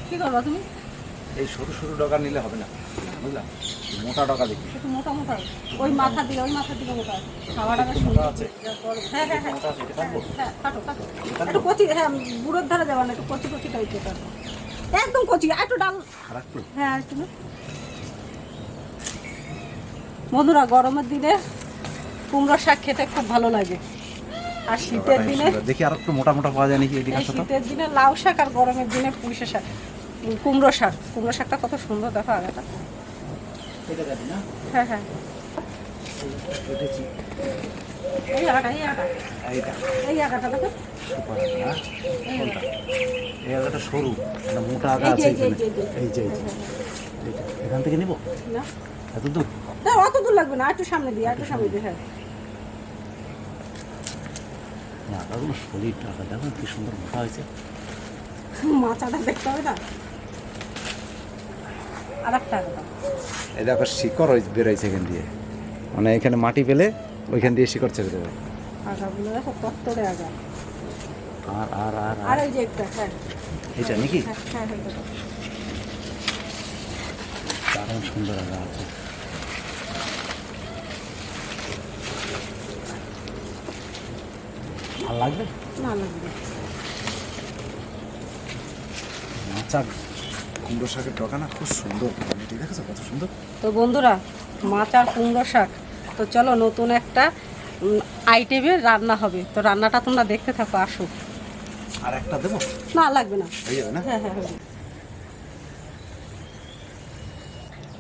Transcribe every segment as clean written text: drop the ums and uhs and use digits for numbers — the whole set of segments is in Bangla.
কি করবা তুমি? এই সরু সরু ডগা নিলে হবে না, বুঝলাম? মোটা ডগা দেখি। একটু মোটা মোটা, ওই মাথা দিকে মোটা খাওয়াটা বেশ মোটা আছে। হ্যাঁ হ্যাঁ হ্যাঁ মোটা আছে, এটা কাটবো? হ্যাঁ, কাটো কাটো একটু কচি, হ্যাঁ বুড়োর ধারে যাবা না, একটু কচি কচি টাইপের কাটো, একদম কচি, একটু ডাল। আর একটু? হ্যাঁ একটু। বন্ধুরা, গরমের দিনে কুমড়ো শাক খেতে খুব ভালো লাগে, আর শীতের দিনে দেখি আর একটু মোটা মোটা পাওয়া যায় নাকি এদিকে। শীতের দিনে লাউ শাক আর গরমের দিনে পুঁইশাক শাক, কুমড়ো শাকটা কত সুন্দর, দেখো আগাটা। এটা যাবে না? হ্যাঁ হ্যাঁ, কেটেছি। এই আগাটা এইটা এই আগাটা দেখো, সুপার না? এই কোনটা? আগাটা। এই আগাটা সরু, একটা মোটা আগা এই আছে যে, এখানে। এই যে হ্যাঁ, এইটা। এখান থেকে নিব? না এত দূর? না, অত দূর লাগবে না, একটু সামনে দিয়ে, একটু সামনে দিয়ে। হ্যাঁ, না, আগাগুলো সলিড আগা, দেখো কি সুন্দর মোটা হয়েছে। মাচাটা দেখতে হবে না। আর একটা আগা, এই দেখো শিকড় বেরোয়ছে এখান দিয়ে, মানে এখানে মাটি পেলে ওইখান দিয়ে শিকড় ছেড়ে দেবে। আগাগুলো দেখো তত্তরে আগা। আর আর আর আর এই যে একটা, হ্যাঁ এইটা নাকি? হ্যাঁ হ্যাঁ হ্যাঁ, দেখো। দারুণ সুন্দর আগা আছে। আর লাগবে না লাগবে। মাচা কুমড়ো শাকের ডগা না খুব সুন্দর, ঠিক আছে, কত সুন্দর। তো বন্ধুরা, মাছ আর কুমড়ো শাক, তো চলো নতুন একটা আইটেমের রান্না হবে, তো রান্নাটা তোমরা দেখতে থাকো, আসো। আর একটা দেবো? না লাগবে না, হয়ে যাবে না? হ্যাঁ হ্যাঁ হ্যাঁ।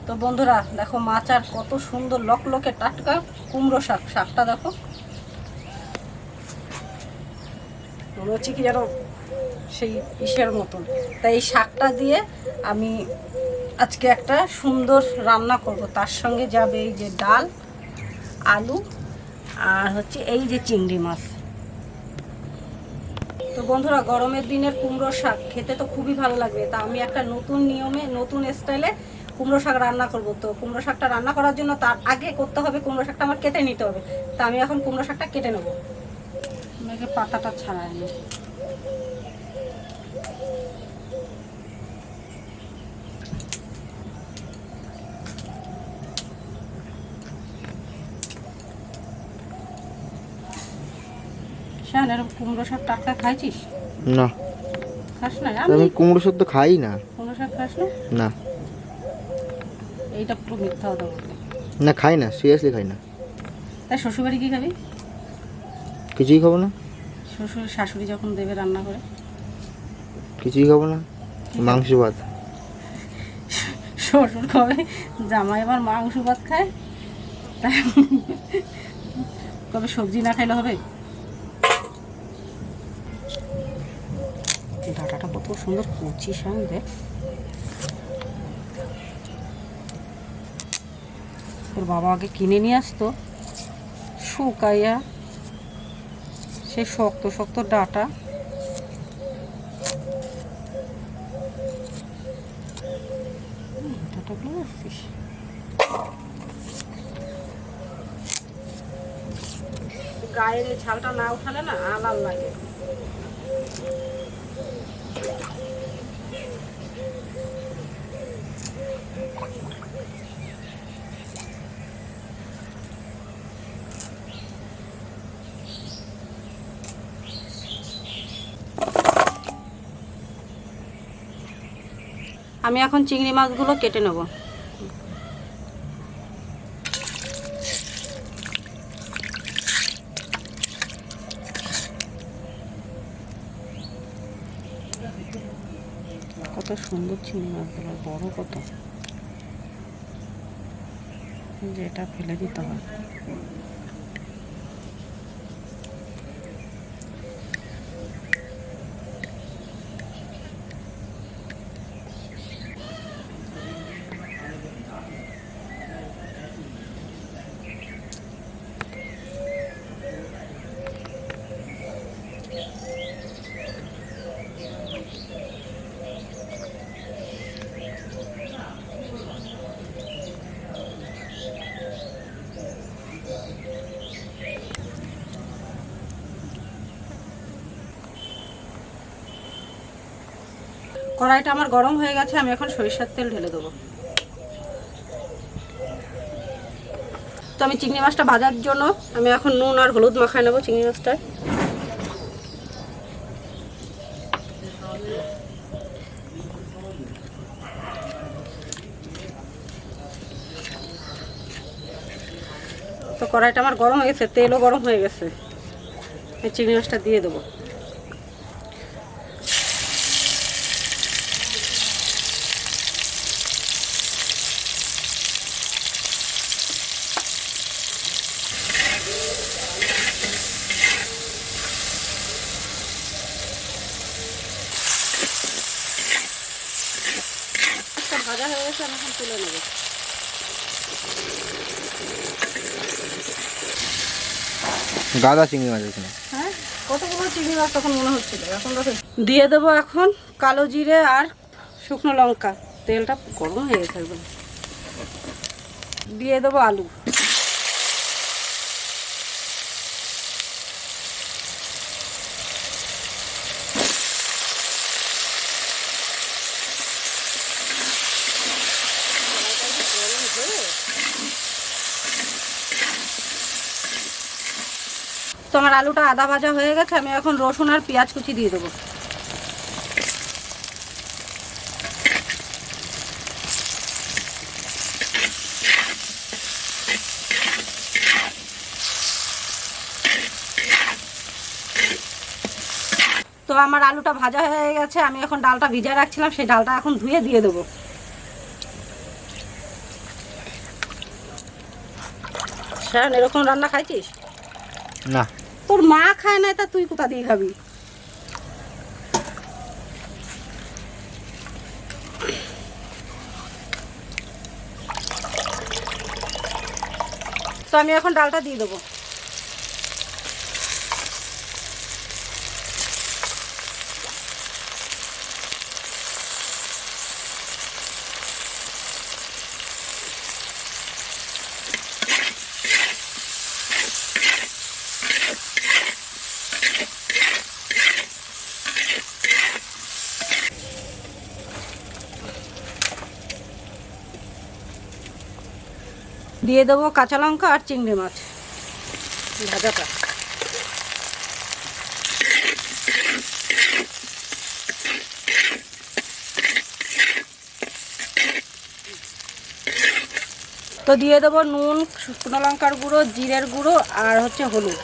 তো বন্ধুরা দেখো, মাছ আর কত সুন্দর লকলকে টাটকা কুমড়ো শাকটা দেখো, মনে হচ্ছে কি যেন সেই ইসের মতন। তাই এই শাকটা দিয়ে আমি আজকে একটা সুন্দর রান্না করব, তার সঙ্গে যাবে এই যে ডাল, আলু, আর হচ্ছে এই যে চিংড়ি মাছ। তো বন্ধুরা, গরমের দিনের কুমড়ো শাক খেতে তো খুবই ভালো লাগবে, তা আমি একটা নতুন নিয়মে নতুন স্টাইলে কুমড়ো শাক রান্না করব। তো কুমড়ো শাকটা রান্না করার জন্য তার আগে করতে হবে, কুমড়ো শাকটা আমার কেটে নিতে হবে। তা আমি এখন কুমড়ো শাকটা কেটে নেব, আমাকে পাতাটা ছাড়াই নি। শান, এরকম কুমড়ো শাক টাটকা খাইছিস? না, খাস না? আমি কুমড়ো শাক তো খাই না। কুমড়ো শাক খাস না? না এইটা পুরো মিথ্যা কথা বললি। না, খাই না, সিরিয়াসলি খাই না। তাই শ্বশুরবাড়ি কি খাবি? কিছুই খাবো না। শ্বশুর শাশুড়ি যখন দেবে রান্না করে? কিছুই খাবো না, মাংস ভাত। শ্বশুর কবে জামাই আবার মাংস ভাত খায়, তাই কবে সবজি না খাইলে হবে? ডাটাটা কত সুন্দর কচি, শান দেখ। তোর বাবা আগে কিনে নিয়ে আসতো শুকাইয়া, সে শক্ত শক্ত ডাটা। ডাটাগুলো রাখছিস, গায়ের এই ছালটা না উঠালে না আলাল লাগে। আমি এখন চিংড়ি মাছগুলো কেটে নেব। কত সুন্দর চিংড়ি মাছগুলো, বড় কত, যেটা ফেলে দিতে হয়। কড়াইটা আমার গরম হয়ে গেছে, আমি এখন সরিষার তেল ঢেলে দেবো। তো আমি চিংড়ি মাছটা ভাজার জন্য আমি এখন নুন আর হলুদ মাখায় নেবো চিংড়ি মাছটায়। তো কড়াইটা আমার গরম হয়ে গেছে, তেলও গরম হয়ে গেছে, এই চিংড়ি মাছটা দিয়ে দেবো। ভাজা হয়ে গেছে, আমি এখন তুলে নেব। গাদা চিংড়ি মাছ এখানে। হ্যাঁ, কতগুলো চিংড়ি মাছ তখন মনে হচ্ছিল। এখন দিয়ে দেবো এখন কালো জিরে আর শুকনো লঙ্কা। তেলটা গরম হয়ে গেছে একদম। দিয়ে দেবো আলু। তো আমার আলুটা আদা ভাজা হয়ে গেছে, আমি এখন রসুন আর পেঁয়াজ কুচি দিয়ে দেবো। তো আমার আলুটা ভাজা হয়ে গেছে, আমি এখন ডালটা ভিজিয়ে রাখছিলাম, সেই ডালটা এখন ধুয়ে দিয়ে দেবো। হ্যাঁ, এরকম রান্না খাইছিস? না। তোর মা খায় না, তা তুই কোথা দিয়ে খাবি? তো আমি এখন ডালটা দিয়ে দেবো। দিয়ে দেবো কাঁচা লঙ্কা আর চিংড়ি মাছ ভাজাটা। তো দিয়ে দেবো নুন, শুকনো লঙ্কার গুঁড়ো, জিরের গুঁড়ো আর হচ্ছে হলুদ।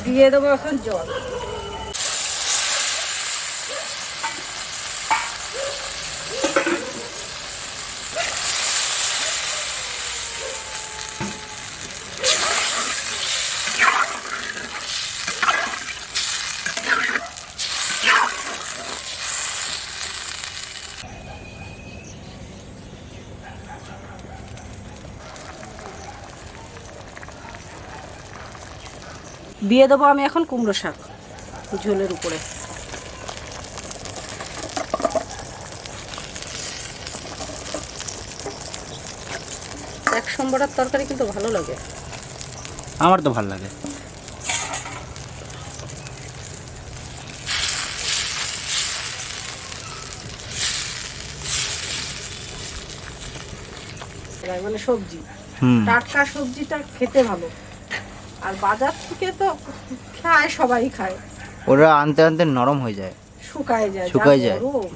দিয়ে দেবো এখন জল। দিয়ে দেবো আমি এখন কুমড়ো শাক ঝোলের উপরে। এক সম্বরার তরকারি কিন্তু ভালো লাগে। আমার তো ভালো লাগে। মানে সবজি, হুম। টাটকা সবজিটা খেতে ভালো। আর বাজার থেকে তো খায়, সবাই খায়, ওরা আনতে আনতে নরম হয়ে যায়, শুকায় যায়, শুকায় যা যায়। গরম।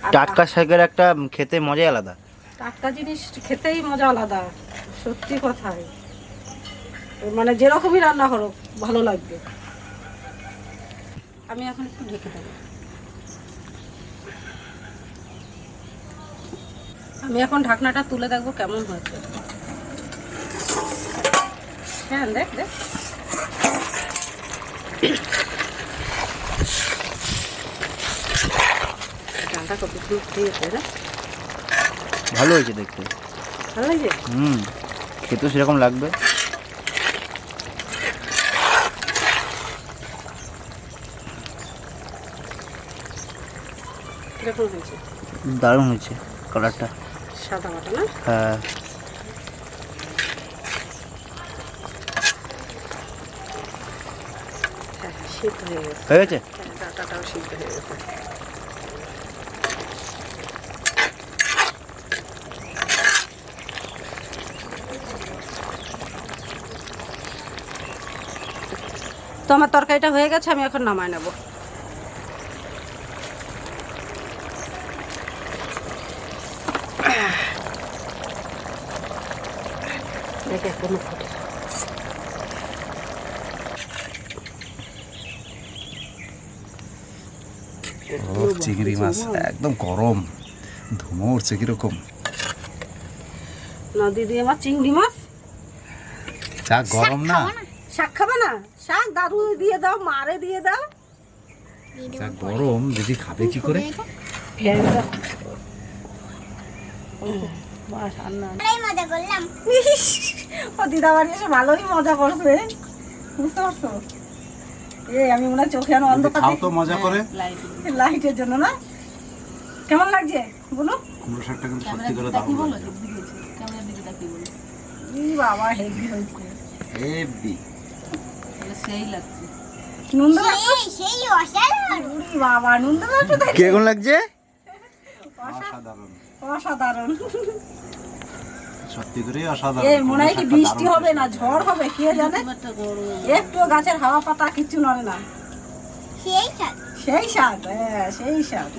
আর টাটকা শাকের একটা খেতে মজাই আলাদা। টাটকা জিনিস খেতেই মজা আলাদা, সত্যি কথাই। মানে যেরকমই রান্না করো ভালো লাগবে। আমি এখন একটু ঢেকে দেবো। আমি এখন ঢাকনাটা তুলে দেখবো কেমন হয়েছে। হ্যাঁ, দেখ দেখ। ডালটা কত দিয়েছে না? ভালো হয়েছে দেখতে। ভালো লাগছে? হুম, খেতেও সেরকম লাগবে। কিরকম হয়েছে? দারুণ হয়েছে কালারটা। সাদা মাটা না? হ্যাঁ হ্যাঁ সিদ্ধ হয়ে গেছে। হয়ে গেছে। হ্যাঁ ডাটাটাও সিদ্ধ হয়ে গেছে। তো আমার তরকারিটা হয়ে গেছে, আমি এখন নামায় নেব। দেখে এখনো ফোটে। চিংড়ি মাছ একদম গরম, ধুমো উঠছে কিরকম। নদী দিয়ে আমার চিংড়ি মাছ। যা গরম না, শাক খাবে না? শাক দাদু দিয়ে দাও, মারে দিয়ে দাও। যা গরম, দিদি খাবে কি করে? ফেলে দাও। বাস আর না। মজা করলাম। ও দিদা বাড়ি এসে ভালোই মজা করছে, বুঝতে পারছো? আমি মনে হয় চোখে আর অন্ধকার খাও তো মজা করে। লাইটের জন্য না। কেমন লাগছে বলো? কুমড়ো শাকটা কিন্তু সত্যি করে দাও। বাবা হেভি হয়েছে। হেভি। নুন দেবো? সেই অসাধারণ। বাবা নুন দেবো একটু দেখি। কিরকম লাগছে? অসাধারণ, অসাধারণ। সত্যি করে অসাধারণ। এই মনে হয় কি বৃষ্টি হবে না ঝড় হবে কে জানে। একটু গাছের হাওয়া পাতা কিচ্ছু নড়ে না। সেই স্বাদ। সেই স্বাদ, হ্যাঁ সেই স্বাদ।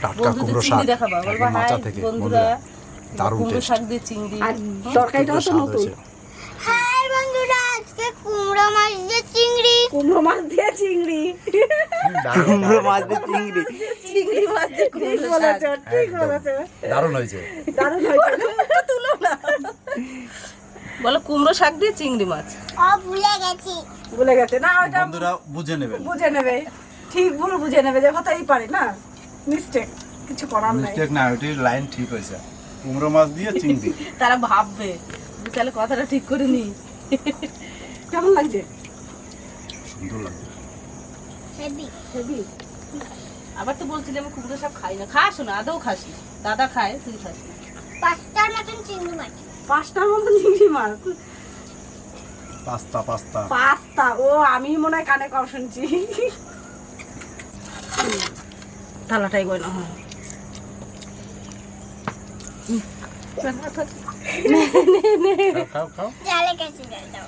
টাটকা কুমড়ো শাক একদম মাচা থেকে, বন্ধুরা দারুণ টেস্ট। আর তরকারিটাও তো নতুন। হাই বন্ধুরা, আজকে কুমড়ো মাছ দিয়ে চিংড়ি। কুমড়ো মাছ দিয়ে চিংড়ি। কুমড়ো মাছ দিয়ে চিংড়ি। চিংড়ি মাছ দিয়ে ঠিক বলেছো, ঠিক বলেছো। দারুণ হয়েছে। দারুণ হয়েছে। তুলো না। বলো কুমড়ো শাক দিয়ে চিংড়ি মাছ। ও ভুলে গেছি। ভুলে গেছে না, ওটা বন্ধুরা বুঝে নেবেন। বুঝে নেবে, ঠিক ভুল বুঝে নেবে, যে কথাই পারে না, মিস্টেক, কিছু করার নাই। মিস্টেক না, ওইটির লাইন ঠিক হয়েছে। কুমড়ো মাছ দিয়ে চিংড়ি। তারা ভাববে তাহলে কথাটা ঠিক করে নি। কেমন লাগছে? সুন্দর লাগছে। হেভি। হেভি। আবার তো বলছিলি আমি কুমড়ো শাক খাই না। খাস না, আদৌ খাস না। দাদা খায়, তুই খাস না। পাঁচটার মতন চিংড়ি মাছ। 5টার মতো চিংড়ি মাছ। Pasta pasta. পাস্তা, ও আমি মনে হয় কানে কম শুনছি। থালাটাই গয় না। হ্যাঁ খাও খাও। জালে গেছে জাল দাও।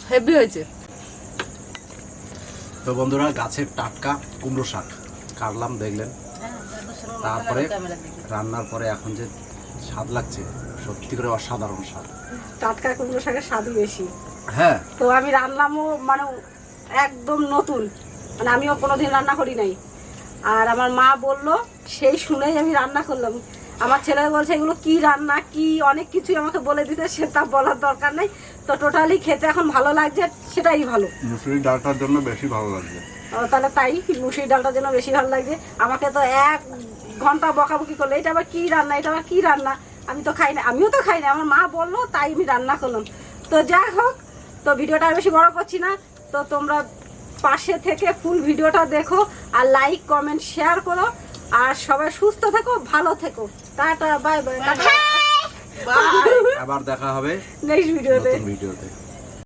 হেভি হয়েছে। তো বন্ধুরা গাছের টাটকা কুমড়ো শাক কাটলাম, দেখলেন। তারপরে রান্নার পরে এখন যে স্বাদ লাগছে, সত্যি করে অসাধারণ স্বাদ। টাটকা কুমড়ো শাকের স্বাদই বেশি। হ্যাঁ, তো আমি রান্নামও মানে একদম নতুন, মানে আমিও কোনোদিন রান্না করি নাই। আর আমার মা বলল, সেই শুনেই আমি রান্না করলাম। আমার ছেলে বলছে এগুলো কি রান্না, কি অনেক কিছুই আমাকে বলে দিতে, সেটা বলার দরকার নেই। তো টোটালি খেতে এখন ভালো লাগছে, সেটাই ভালো। মুসুরি ডালটার জন্য বেশি ভালো লাগছে। তাহলে তাই মুসুরি ডালটার জন্য বেশি ভালো লাগছে। আমাকে তো 1 ঘন্টা বকাবকি করলো, এটা আবার কি রান্না, এটা আবার কি রান্না। আমি তো খাই না, আমিও তো খাই না, আমার মা বললো তাই আমি রান্না করলাম। তো যাই হোক, তো ভিডিওটা আর বেশি বড় করছি না। তো তোমরা পাশে থেকে ফুল ভিডিওটা দেখো, আর লাইক কমেন্ট শেয়ার করো, আর সবাই সুস্থ থেকো, ভালো থেকো। Tata, bye bye. আবার দেখা হবে নেক্সট ভিডিওতে। নতুন ভিডিওতে।